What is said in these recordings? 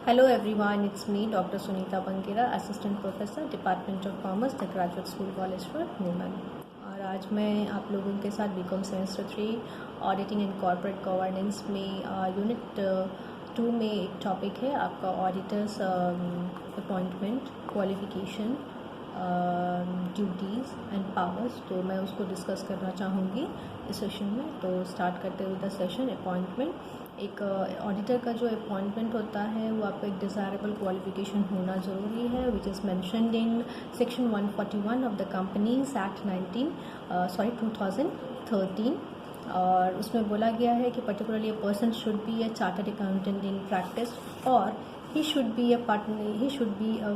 Hello everyone, it's me Dr. Sunita Bankera, Assistant Professor, Department of Commerce, The Graduate School College for Women। और आज मैं आप लोगों के साथ BCom semester 3 auditing and corporate governance में यूनिट 2 में एक टॉपिक है आपका auditors appointment, qualification, duties and powers. तो मैं उसको डिस्कस करना चाहूँगी इस सेशन में। तो स्टार्ट करते हुए द सेशन एक्पॉइंटमेंट। एक ऑडिटर का जो अपॉइंटमेंट होता है वो आपका एक डिज़ायरेबल क्वालिफिकेशन होना ज़रूरी है, which is mentioned in section 141 of the companies act 2013। और उसमें बोला गया है कि particularly a person should be a chartered accountant in practice और he should be a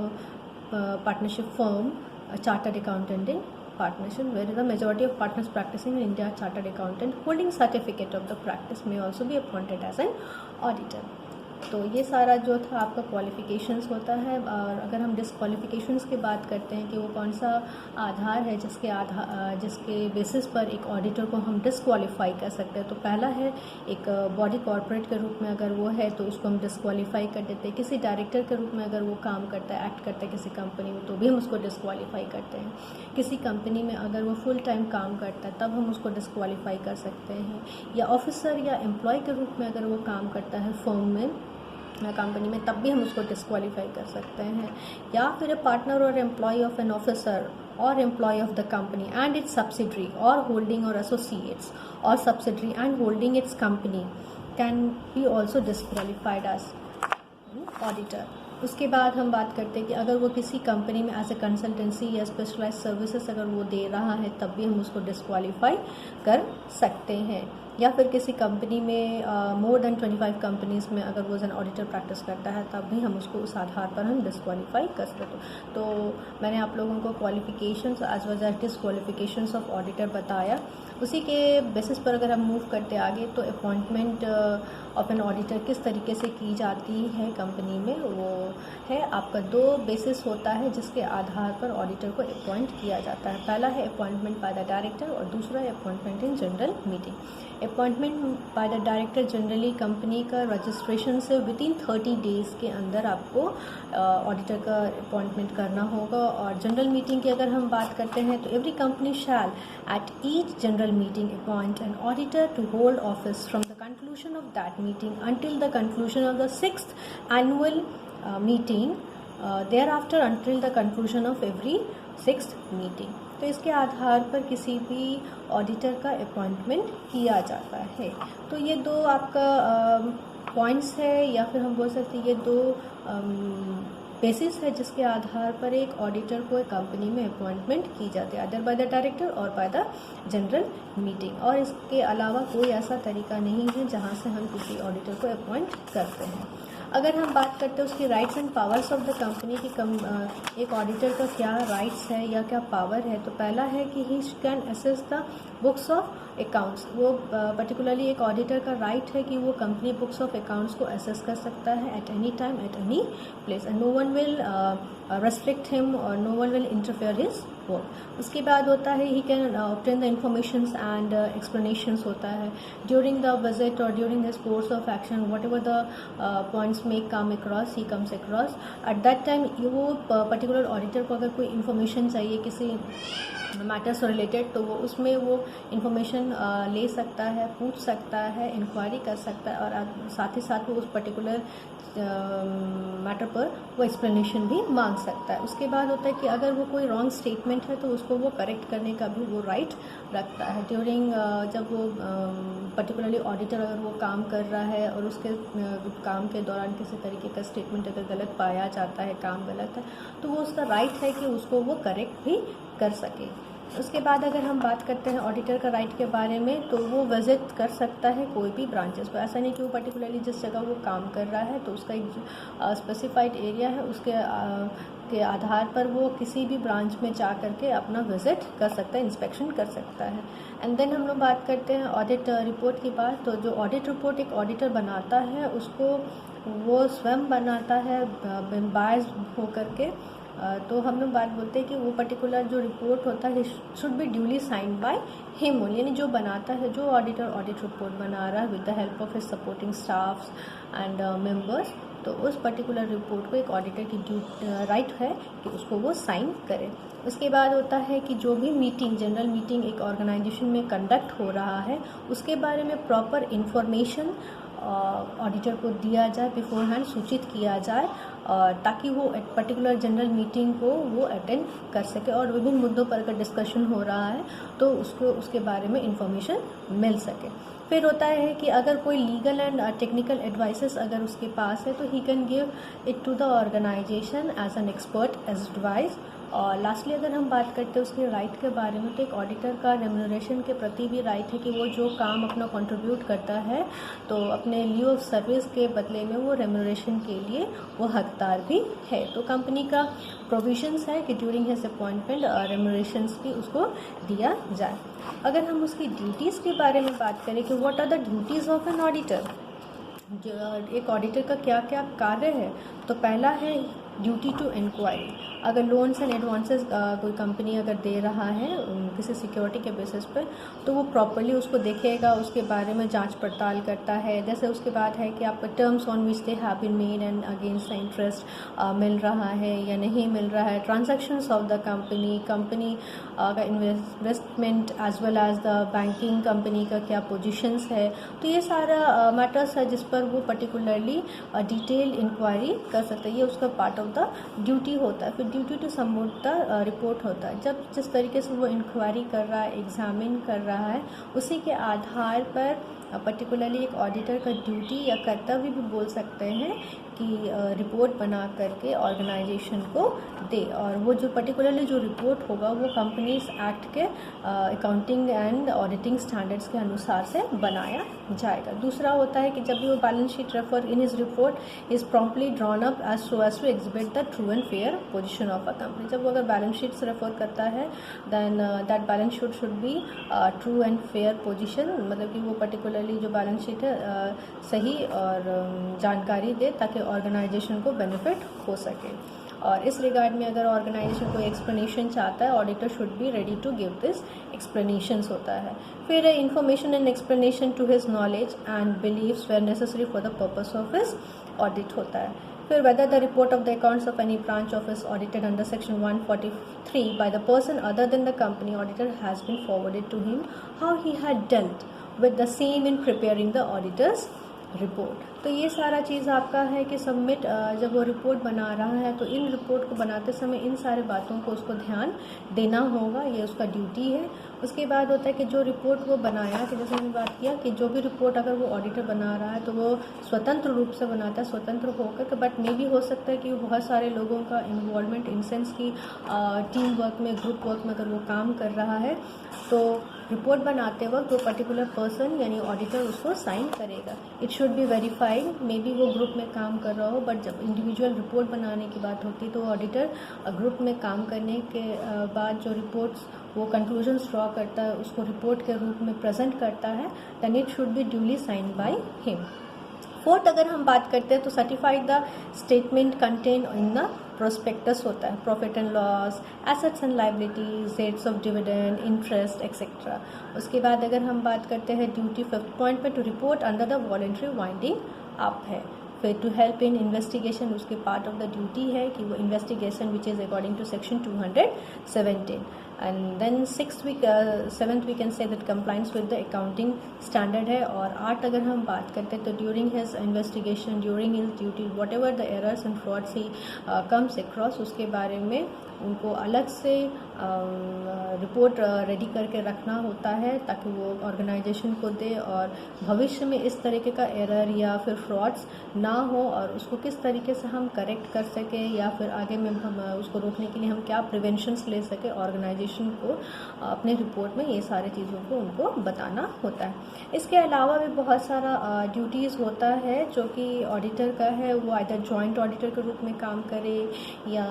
partnership firm, a chartered accountant in partnership, where the majority of partners practicing in India are chartered accountant holding certificate of the practice may also be appointed as an auditor। तो ये सारा जो था आपका qualifications होता है। और अगर हम डिसक्वालिफ़िकेशंस की बात करते हैं कि वो कौन सा आधार है जिसके बेसिस पर एक ऑडिटर को हम डिसक्वालीफाई कर सकते हैं, तो पहला है एक बॉडी कॉर्पोरेट के रूप में अगर वो है तो उसको हम डिसक्वालीफाई कर देते हैं। किसी डायरेक्टर के रूप में अगर वो काम करता है, एक्ट करता है किसी कंपनी में, तो भी हम उसको डिसक्वालीफाई करते हैं। किसी कंपनी में अगर वो फुल टाइम काम करता है तब हम उसको डिसक्वालीफाई कर सकते हैं। या ऑफिसर या एम्प्लॉय के रूप में अगर वो काम करता है फर्म में, कंपनी में, तब भी हम उसको डिसक्वालीफाई कर सकते हैं। या फिर ए पार्टनर और एम्प्लॉय ऑफ एन ऑफिसर और employee of the company and its subsidiary और होल्डिंग और एसोसिएट्स और subsidiary and holding its company can be also disqualified as auditor. उसके बाद हम बात करते हैं कि अगर वो किसी कंपनी में एज ए कंसल्टेंसी या स्पेशलाइज सर्विसेज अगर वो दे रहा है तब भी हम उसको डिसक्वालीफाई कर सकते हैं। या फिर किसी कंपनी में मोर देन 25 कंपनीज़ में अगर वो एज एन ऑडिटर प्रैक्टिस करता है तब भी हम उसको उस आधार पर हम डिसक्वालीफाई कर सकते हैं। तो मैंने आप लोगों को qualifications as well as disqualifications of auditor बताया। उसी के बेसिस पर अगर हम मूव करते आगे तो अपॉइंटमेंट ऑफ एन ऑडिटर किस तरीके से की जाती है कंपनी में, वो है आपका 2 बेसिस होता है जिसके आधार पर ऑडिटर को अपॉइंट किया जाता है। पहला है अपॉइंटमेंट बाय द डायरेक्टर और दूसरा है appointment in general meeting. Appointment by the director generally company का रजिस्ट्रेशन से विदिन 30 डेज़ के अंदर आपको ऑडिटर का अपॉइंटमेंट करना होगा। और जनरल मीटिंग की अगर हम बात करते हैं तो every company shall at each general meeting appoint an auditor to hold office from the conclusion of that meeting until the conclusion of the 6th annual meeting, thereafter until the conclusion of every 6th meeting। तो इसके आधार पर किसी भी auditor का appointment किया जाता है। तो ये 2 आपका पॉइंट्स है, या फिर हम बोल सकते हैं ये 2 बेसिस है जिसके आधार पर एक ऑडिटर को एक कंपनी में अपॉइंटमेंट की जाती है, अदर बाय द डायरेक्टर और बाय द जनरल मीटिंग। और इसके अलावा कोई ऐसा तरीका नहीं है जहां से हम किसी ऑडिटर को अपॉइंट करते हैं। अगर हम बात करते हैं उसकी rights and powers of the company की एक ऑडिटर का क्या राइट्स है या क्या पावर है, तो पहला है कि he can assess the books of accounts. वो पर्टिकुलरली एक ऑडिटर का राइट है कि वो कंपनी बुक्स ऑफ अकाउंट्स को असेस कर सकता है at any time at any place, and no one will restrict him और no one will interfere his work. उसके बाद होता है he can obtain the informations and explanations होता है ड्यूरिंग द विजिट और during this course of action, what ever the points में come across he comes across at that time. वो particular auditor को अगर कोई इन्फॉर्मेशन चाहिए किसी मैटर से रिलेटेड, तो वो उसमें वो इन्फॉर्मेशन ले सकता है, पूछ सकता है, इंक्वायरी कर सकता है, और साथ ही साथ वो उस पर्टिकुलर मैटर पर वो एक्सप्लेनेशन भी मांग सकता है। उसके बाद होता है कि अगर वो कोई रॉन्ग स्टेटमेंट है तो उसको वो करेक्ट करने का भी वो राइट रखता है ड्यूरिंग जब वो पर्टिकुलरली ऑडिटर अगर वो काम कर रहा है और उसके काम के दौरान किसी तरीके का स्टेटमेंट अगर गलत पाया जाता है, काम गलत है, तो वो उसका राइट है कि उसको वो करेक्ट भी कर सके। उसके बाद अगर हम बात करते हैं ऑडिटर का राइट के बारे में, तो वो विजिट कर सकता है कोई भी ब्रांचेस को। ऐसा नहीं कि वो पर्टिकुलरली जिस जगह वो काम कर रहा है तो उसका एक स्पेसिफाइड एरिया है, उसके के आधार पर वो किसी भी ब्रांच में जा करके अपना विजिट कर सकता है, इंस्पेक्शन कर सकता है। एंड देन हम लोग बात करते हैं ऑडिट रिपोर्ट की बात। तो जो ऑडिट रिपोर्ट एक ऑडिटर बनाता है उसको वो स्वयं बनाता है बायस्ड होकर के। तो हम लोग बात बोलते हैं कि वो पर्टिकुलर जो रिपोर्ट होता है should be duly signed by him only, यानी जो बनाता है, जो ऑडिटर ऑडिट रिपोर्ट बना रहा है with the help of his supporting staffs and members, तो उस पर्टिकुलर रिपोर्ट को एक ऑडिटर की राइट है कि उसको वो साइन करे। उसके बाद होता है कि जो भी मीटिंग, जनरल मीटिंग एक ऑर्गेनाइजेशन में कंडक्ट हो रहा है, उसके बारे में प्रॉपर इन्फॉर्मेशन ऑडिटर को दिया जाए, बिफोर हैंड सूचित किया जाए, ताकि वो पर्टिकुलर जनरल मीटिंग को वो अटेंड कर सके और विभिन्न मुद्दों पर अगर डिस्कशन हो रहा है तो उसको उसके बारे में इंफॉर्मेशन मिल सके। फिर होता है कि अगर कोई लीगल एंड टेक्निकल एडवाइसेस अगर उसके पास है तो he can give it to the organisation as an expert advice. और लास्टली अगर हम बात करते हैं उसके राइट के बारे में, तो एक ऑडिटर का रेम्यूनरेशन के प्रति भी राइट है कि वो जो काम अपना कंट्रीब्यूट करता है तो अपने लीव ऑफ सर्विस के बदले में वो रेम्यूनरेशन के लिए वो हकदार भी है। तो कंपनी का प्रोविजंस है कि ड्यूरिंग हिज अपॉइंटमेंट रेम्यूनरेशंस भी उसको दिया जाए। अगर हम उसकी ड्यूटीज़ के बारे में बात करें कि what are the duties of an auditor, एक ऑडिटर का क्या क्या कार्य है, तो पहला है ड्यूटी टू इंक्वायरी। अगर लोन्स एंड एडवांसेस कोई कंपनी अगर दे रहा है किसी सिक्योरिटी के बेसिस पे, तो वो प्रॉपरली उसको देखेगा, उसके बारे में जांच पड़ताल करता है। जैसे उसके बाद है कि आपका terms on which they have been made and against the interest मिल रहा है या नहीं मिल रहा है, ट्रांजैक्शंस ऑफ द कंपनी का investment as well as the banking company का क्या पोजीशंस है। तो ये सारा मैटर्स है जिस पर वो पर्टिकुलरली डिटेल इंक्वायरी कर सकते हैं। ये उसका पार्ट ऑफ द ड्यूटी होता है। फिर duty to submit the report होता है। जब जिस तरीके से वो इंक्वायरी कर रहा है, एग्जामिन कर रहा है, उसी के आधार पर पर्टिकुलरली एक ऑडिटर का ड्यूटी या कर्तव्य भी बोल सकते हैं कि रिपोर्ट बना करके ऑर्गेनाइजेशन को दे, और वो जो पर्टिकुलरली जो रिपोर्ट होगा वो कंपनीज एक्ट के अकाउंटिंग एंड ऑडिटिंग स्टैंडर्ड्स के अनुसार से बनाया जाएगा। दूसरा होता है कि जब भी वो balance sheet refer in his report is promptly drawn up as so as to exhibit the true and fair position of a company. जब वो अगर बैलेंस शीट से रेफर करता है then that balance sheet should be true and fair position, मतलब कि वो particularly जो बैलेंस शीट है सही और जानकारी दे ताकि ऑर्गेनाइजेशन को बेनिफिट हो सके। और इस रिगार्ड में अगर ऑर्गेनाइजेशन कोई एक्सप्लेनेशन चाहता है, auditor should be ready to give this explanations होता है। फिर information and explanation to his knowledge and believes were necessary for the purpose of his audit होता है। फिर whether the report of the accounts of any branch of is audited under section 143 by the person other than the company auditor has been forwarded to him, how he had dealt with the same in preparing the auditor's report. तो ये सारा चीज़ आपका है कि submit जब वो report बना रहा है तो इन रिपोर्ट को बनाते समय इन सारे बातों को उसको ध्यान देना होगा, ये उसका ड्यूटी है। उसके बाद होता है कि जो रिपोर्ट वो बनाया, कि जैसे मैंने बात किया कि जो भी रिपोर्ट अगर वो ऑडिटर बना रहा है तो वो स्वतंत्र रूप से बनाता है, स्वतंत्र होकर के, बट मे भी हो सकता है कि बहुत सारे लोगों का इन्वॉल्वमेंट इन सेंस की टीम वर्क में, ग्रुप वर्क में अगर वो काम कर रहा है तो रिपोर्ट बनाते वक्त वो पर्टिकुलर पर्सन यानी ऑडिटर उसको साइन करेगा। It should be verified, may be वो ग्रुप में काम कर रहा हो, बट जब इंडिविजुअल रिपोर्ट बनाने की बात होती है तो ऑडिटर ग्रुप में काम करने के बाद जो रिपोर्ट्स वो कंक्लूजन्स ड्रॉ करता है उसको रिपोर्ट के रूप में प्रेजेंट करता है, then it should be duly sign by him. Fourth अगर हम बात करते हैं तो certified the statement contain in the prospectus होता है, profit and loss, assets and liabilities, rates of dividend, interest etcetera. उसके बाद अगर हम बात करते हैं ड्यूटी फिफ्थ पॉइंट पे, to report under the voluntary winding up है। फिर टू हेल्प इन इन्वेस्टिगेशन, उसके पार्ट ऑफ द ड्यूटी है कि वो investigation which is according to section 217। And then seventh we can say that compliance with the accounting standard है। और 8 अगर हम बात करते हैं तो during his investigation, during his duty, whatever the errors and frauds he comes across, उसके बारे में उनको अलग से रिपोर्ट रेडी करके रखना होता है ताकि वो ऑर्गेनाइजेशन को दे और भविष्य में इस तरीके का एरर या फिर फ्रॉड्स ना हो और उसको किस तरीके से हम करेक्ट कर सके या फिर आगे में हम उसको रोकने के लिए हम क्या प्रिवेंशंस ले सके ऑर्गेनाइजेशन को अपने रिपोर्ट में, ये सारी चीज़ों को उनको बताना होता है। इसके अलावा भी बहुत सारा ड्यूटीज़ होता है जो कि ऑडिटर का है, वो आइदर जॉइंट ऑडिटर के रूप में काम करे या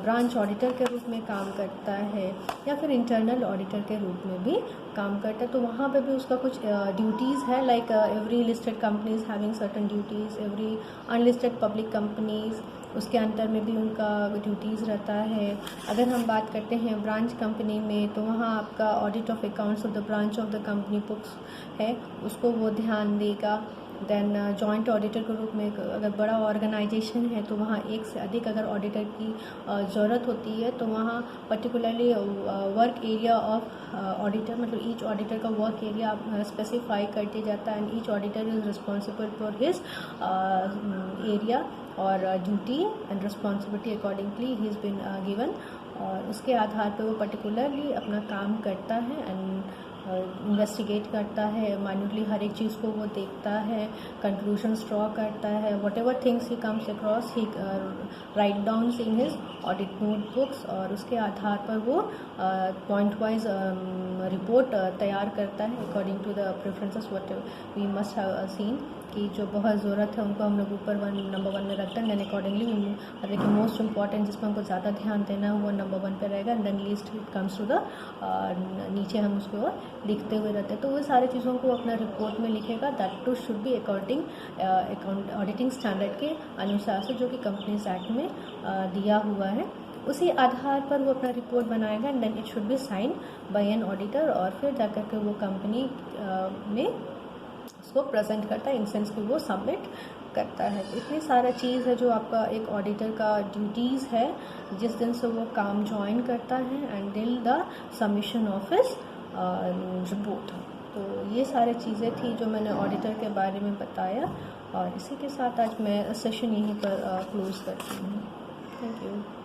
ब्रांच ऑडिटर के रूप में काम करता है या फिर इंटरनल ऑडिटर के रूप में भी काम करता है। तो वहाँ पे भी उसका कुछ ड्यूटीज़ है, like every listed companies having certain duties, every unlisted public companies उसके अंदर में भी उनका ड्यूटीज़ रहता है। अगर हम बात करते हैं ब्रांच कंपनी में तो वहाँ आपका audit of accounts of the branch of the company books है, उसको वो ध्यान देगा। देन जॉइंट ऑडिटर के रूप में अगर बड़ा ऑर्गेनाइजेशन है तो वहाँ एक से अधिक अगर ऑडिटर की ज़रूरत होती है, तो वहाँ particularly work area of auditor, मतलब ईच ऑडिटर का वर्क एरिया स्पेसिफाई कर दिया जाता है, and each auditor is responsible for his area और duty and responsibility accordingly he is been given, और उसके आधार पर वो पर्टिकुलरली अपना काम करता है एंड इन्वेस्टिगेट करता है, माइन्यूटली हर एक चीज़ को वो देखता है, कंक्लूजन्स ड्रॉ करता है, what ever things he comes across he write down in his audit notebooks, और उसके आधार पर वो पॉइंट वाइज रिपोर्ट तैयार करता है according to the preferences what we must have seen, कि जो बहुत ज़रूरत है उनको हम लोग ऊपर नंबर 1 में रखते हैं, देन अकॉर्डिंगली देखिए मोस्ट इंपॉर्टेंट जिसमें हमको ज़्यादा ध्यान देना है वो नंबर 1 पे रहेगा, and then least it comes to the नीचे हम उसको और लिखते हुए रहते हैं। तो वो सारी चीज़ों को अपना रिपोर्ट में लिखेगा, that too should be according auditing standard के अनुसार से जो कि कंपनीज एक्ट में दिया हुआ है, उसी आधार पर वो अपना रिपोर्ट बनाएगा, and then it should be sign by an auditor, और फिर जाकर के वो कंपनी में उसको प्रेजेंट करता है, इन सेंस कि वो सबमिट करता है। तो इतनी सारा चीज़ है जो आपका एक ऑडिटर का ड्यूटीज़ है जिस दिन से वो काम ज्वाइन करता है and till the submission of his report. तो ये सारी चीज़ें थी जो मैंने ऑडिटर के बारे में बताया, और इसी के साथ आज मैं सेशन यहीं पर क्लोज़ करती हूँ। Thank you.